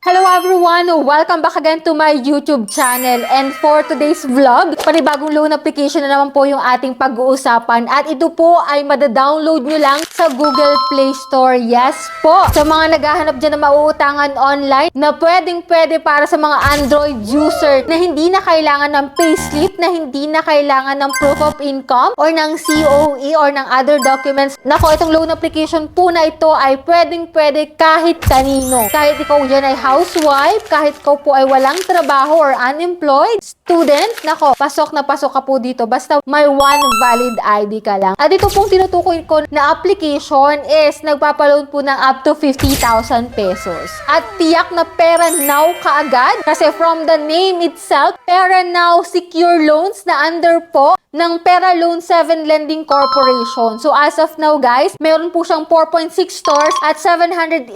Hello everyone! Welcome back again to my YouTube channel. And for today's vlog, panibagong loan application na naman po yung ating pag-uusapan. At ito po ay madadownload nyo lang sa Google Play Store. Yes po! Sa mga naghahanap dyan na mauutangan online, na pwedeng-pwede para sa mga Android user na hindi na kailangan ng payslip, na hindi na kailangan ng proof of income, or ng COE, or ng other documents. Nako, itong loan application po na ito ay pwedeng-pwede kahit kanino. Kahit ikaw dyan ay housewife, kahit ikaw po ay walang trabaho or unemployed, student, nako, pasok na pasok ka po dito. Basta may one valid ID ka lang. At ito pong tinutukoy ko na application is nagpapaloan po ng up to 50,000 pesos. At tiyak na pera now kaagad. Kasi from the name itself, Pera Now Secure Loans na under po ng Pera Loan 7 Lending Corporation. So as of now guys, meron po siyang 4.6 stars at 789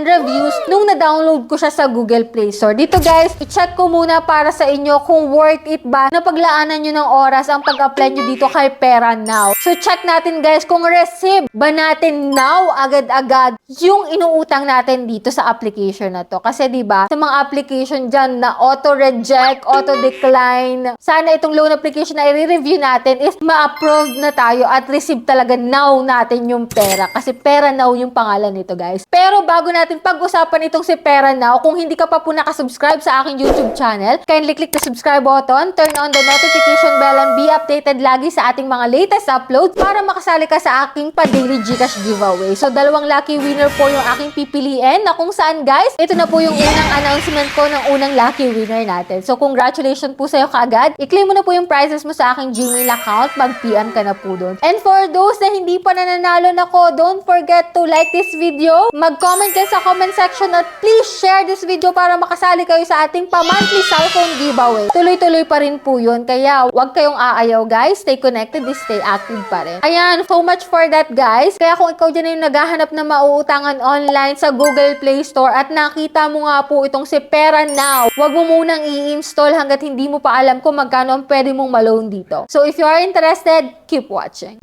reviews nung na-download ko siya sa Google Play Store. Dito guys, i-check ko muna para sa inyo kung worth it ba na paglaanan nyo ng oras ang pag-apply nyo dito kay Pera Now. So check natin guys kung receive ba natin now agad-agad yung inuutang natin dito sa application na to. Kasi diba, sa mga application dyan na auto-reject, auto-decline, sana itong loan application na i-review natin is ma-approve na tayo at receive talaga now natin yung pera. Kasi Pera Now yung pangalan nito guys. Pero bago natin pag-usapan itong si Pera Now, kung hindi ka pa po nakasubscribe sa aking YouTube channel, kindly click the subscribe button, turn on the notification bell, and be updated lagi sa ating mga latest uploads para makasali ka sa aking pa-daily Gcash giveaway. So, dalawang lucky winner po yung aking pipiliin na kung saan guys, ito na po yung unang announcement ko ng unang lucky winner natin. So, congratulations po sa'yo kaagad. I-claim mo na po yung prizes mo sa aking Gmail account, mag-PM ka na po doon. And for those na hindi pa nananalo nako, don't forget to like this video, mag-comment kayo sa comment section at please share this video para makasali kayo sa ating pa-monthly cellphone giveaway. Tuloy-tuloy pa rin po yun, kaya huwag kayong aayaw guys, stay connected, stay active pa rin. Ayan, so much for that guys. Kaya kung ikaw dyan yung naghahanap na mauutangan online sa Google Play Store at nakita mo nga po itong si Pera Now, huwag mo munang i-install hanggat hindi mo pa alam kung magkano ang pwede mong ma-loan dito. So if you are interested, keep watching.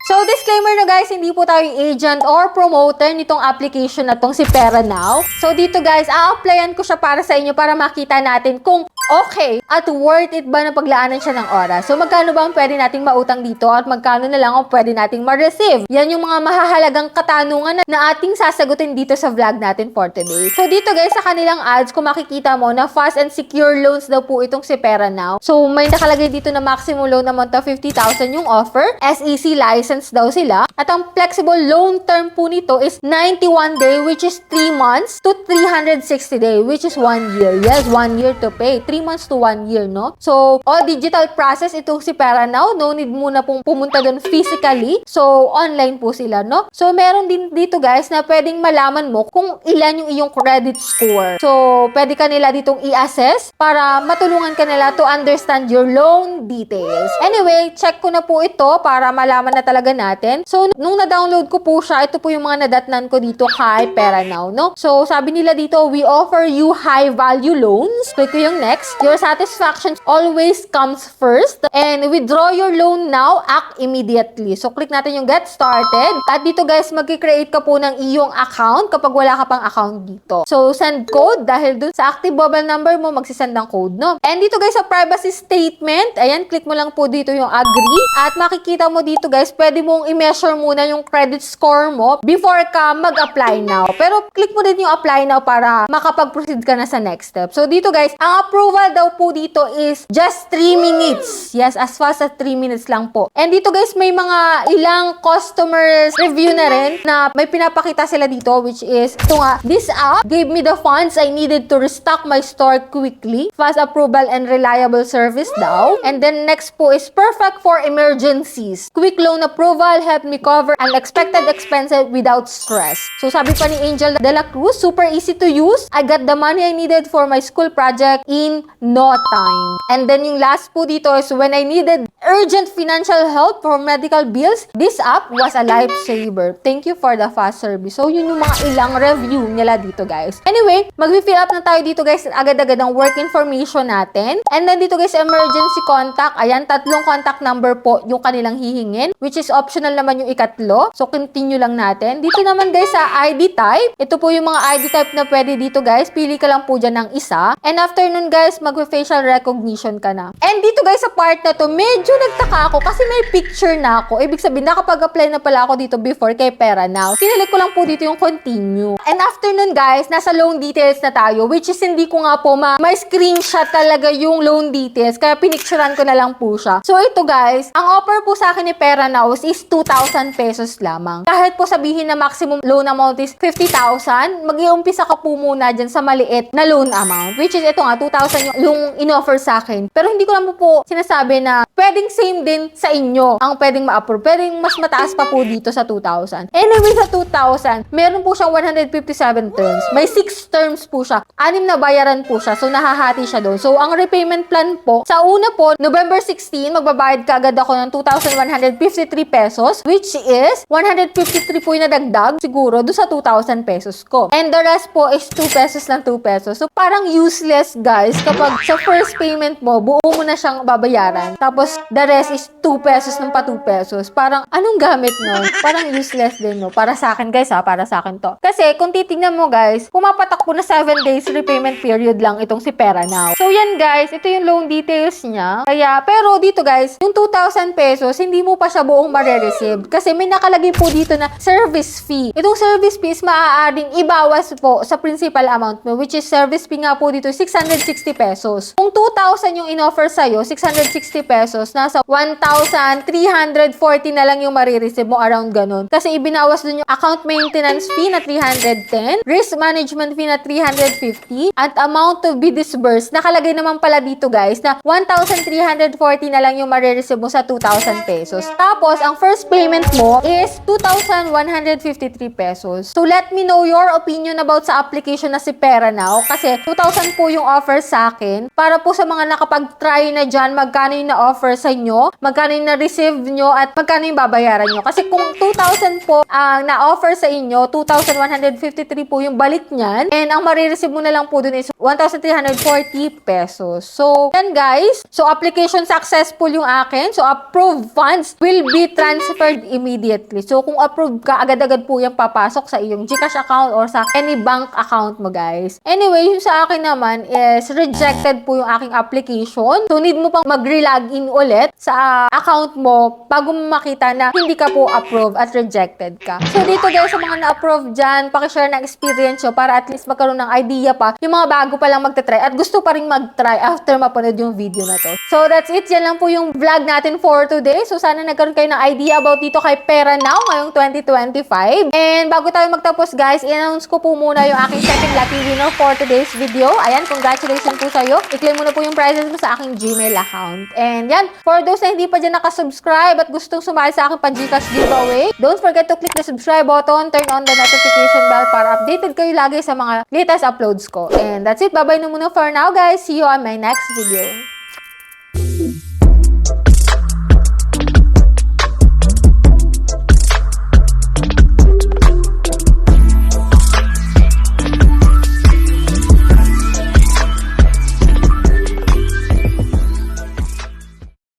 So, disclaimer na guys, hindi po tayo agent or promoter nitong application na tong si Pera Now. So, dito guys, a-applyan ko siya para sa inyo para makita natin kung okay at worth it ba na paglaanan siya ng oras. So, magkano ba ang pwede nating mautang dito at magkano na lang ang pwede nating ma-receive? Yan yung mga mahahalagang katanungan na ating sasagutin dito sa vlog natin for today. So, dito guys, sa kanilang ads, kung makikita mo na fast and secure loans daw po itong si Pera Now. So, may nakalagay dito na maximum loan amount of 50,000 yung offer. SEC license daw sila. At ang flexible loan term po nito is 91 day, which is 3 months to 360 day, which is 1 year. Yes, 1 year to pay. 3 months to 1 year, no? So, all digital process itong si Pera Now. No need muna pong pumunta doon physically. So, online po sila, no? So, meron din dito guys na pwedeng malaman mo kung ilan yung iyong credit score. So, pwede ka nila ditong i-assess para matulungan ka nila to understand your loan details. Anyway, check ko na po ito para malaman na talaga natin. So, nung na-download ko po siya, ito po yung mga nadatnan ko dito kay Pera Now, no? So, sabi nila dito, we offer you high-value loans. Click ko yung next. Your satisfaction always comes first. And withdraw your loan now, act immediately. So, click natin yung get started. At dito guys, mag-create ka po ng iyong account kapag wala ka pang account dito. So, send code dahil dun sa active mobile number mo, magsisend ng code, no? And dito guys, sa privacy statement, ayan, click mo lang po dito yung agree. At makikita mo dito guys, pwede mong i-measure muna yung credit score mo before ka mag-apply now. Pero click mo din yung apply now para makapag-proceed ka na sa next step. So dito guys, ang approval daw po dito is just 3 minutes. Yes, as fast as 3 minutes lang po. And dito guys, may mga ilang customers review na rin na may pinapakita sila dito, which is ito nga, this app gave me the funds I needed to restock my store quickly. Fast approval and reliable service daw. And then next po is perfect for emergencies. Quick loan approval helped me cover unexpected expenses without stress. So sabi pa ni Angel de la Cruz, super easy to use. I got the money I needed for my school project in within no time. And then yung last po dito is when I needed urgent financial help for medical bills, this app was a lifesaver. Thank you for the fast service. So yun yung mga ilang review nila dito guys. Anyway, mag-fill up na tayo dito guys agad-agad ang work information natin. And then dito guys, emergency contact. Ayan, 3 contact number po yung kanilang hihingin, which is optional naman yung ikatlo. So continue lang natin. Dito naman guys sa ID type, ito po yung mga ID type na pwede dito guys. Pili ka lang po dyan ng isa. And after nun guys, mag-facial recognition ka na. And dito guys sa part na to, medyo nagtaka ako kasi may picture na ako. Ibig sabihin, nakapag-apply na pala ako dito before kay Pera Now. Sinili ko lang po dito yung continue. And after nun guys, nasa loan details na tayo, which is hindi ko nga po ma-screenshot talaga yung loan details. Kaya pinicturean ko na lang po siya. So ito guys, ang offer po sa akin ni Pera Now is 2,000 pesos lamang. Kahit po sabihin na maximum loan amount is 50,000, mag-iumpisa ka po muna dyan sa maliit na loan amount. Which is ito nga, 2,000 yung in-offer sa akin. Pero hindi ko lang po sinasabi na pwedeng same din sa inyo ang pwedeng ma-approve. Pwedeng mas mataas pa po dito sa 2,000. Anyway, sa 2,000, meron po siyang 157 terms. May 6 terms po siya. 6 na bayaran po siya. So, nahahati siya doon. So, ang repayment plan po, sa una po, November 16, magbabayad ka agad ako ng 2,153 pesos, which is 153 po yung nadagdag siguro doon sa 2,000 pesos ko. And the rest po is 2 pesos lang 2 pesos. So, parang useless guys kapag sa first payment mo, buo mo na siyang babayaran. Tapos, the rest is 2 pesos ng pa 2 pesos. Parang, anong gamit nun? Parang useless din, no? Para sa akin, guys, ha? Para sa akin to. Kasi, kung titignan mo, guys, pumapatak po na 7 days repayment period lang itong si Pera Now. So, yan, guys. Ito yung loan details niya. Kaya, pero dito, guys, yung 2,000 pesos, hindi mo pa siya buong marireceive. Kasi, may nakalagay po dito na service fee. Itong service fee is maaaring ibawas po sa principal amount mo, which is service fee nga po dito, 660 pesos. Kung 2,000 yung in-offer sa'yo, 660 pesos, nasa 1,340 na lang yung marireceive mo, around ganun. Kasi ibinawas dun yung account maintenance fee na 310, risk management fee na 350, at amount to be disbursed. Nakalagay naman pala dito guys na 1,340 na lang yung marireceive mo sa 2,000 pesos. Tapos, ang first payment mo is 2,153 pesos. So, let me know your opinion about sa application na si Pera Now. Kasi, 2,000 po yung offer sa akin. Para po sa mga nakapag-try na dyan, magkano yung na-offer sa inyo, magkano yung na-receive nyo, at magkano yung babayaran nyo. Kasi kung 2,000 po ang na-offer sa inyo, 2,153 po yung balik niyan, and ang marireceive mo na lang po dun is 1,340 pesos. So, yan guys. So, application successful yung akin. So, approved funds will be transferred immediately. So, kung approved ka, agad-agad po yung papasok sa iyong GCash account or sa any bank account mo guys. Anyway, yung sa akin naman is rejected po yung aking application. So, need mo pang mag-relogin ulit sa account mo bago mo makita na hindi ka po approved at rejected ka. So, dito guys, sa mga na-approve dyan, pakishare ng experience nyo para at least magkaroon ng idea pa yung mga bago pa lang magta-try at gusto pa rin mag-try after mapanood yung video na to. So, that's it. Yan lang po yung vlog natin for today. So, sana nagkaroon kayo ng idea about dito kay Pera Now ngayong 2025. And bago tayo magtapos guys, i-announce ko po muna yung aking second lucky winner for today's video. Ayan, congratulations po sa'yo. I-claim mo na po yung prizes mo sa aking Gmail account. And yan, for those na hindi pa dyan nakasubscribe at gustong sumali sa aking pan-Gcash giveaway, don't forget to click the subscribe button, turn on the notification bell para updated kayo lagi sa mga latest uploads ko. And that's it. Bye-bye na muna for now guys. See you on my next video.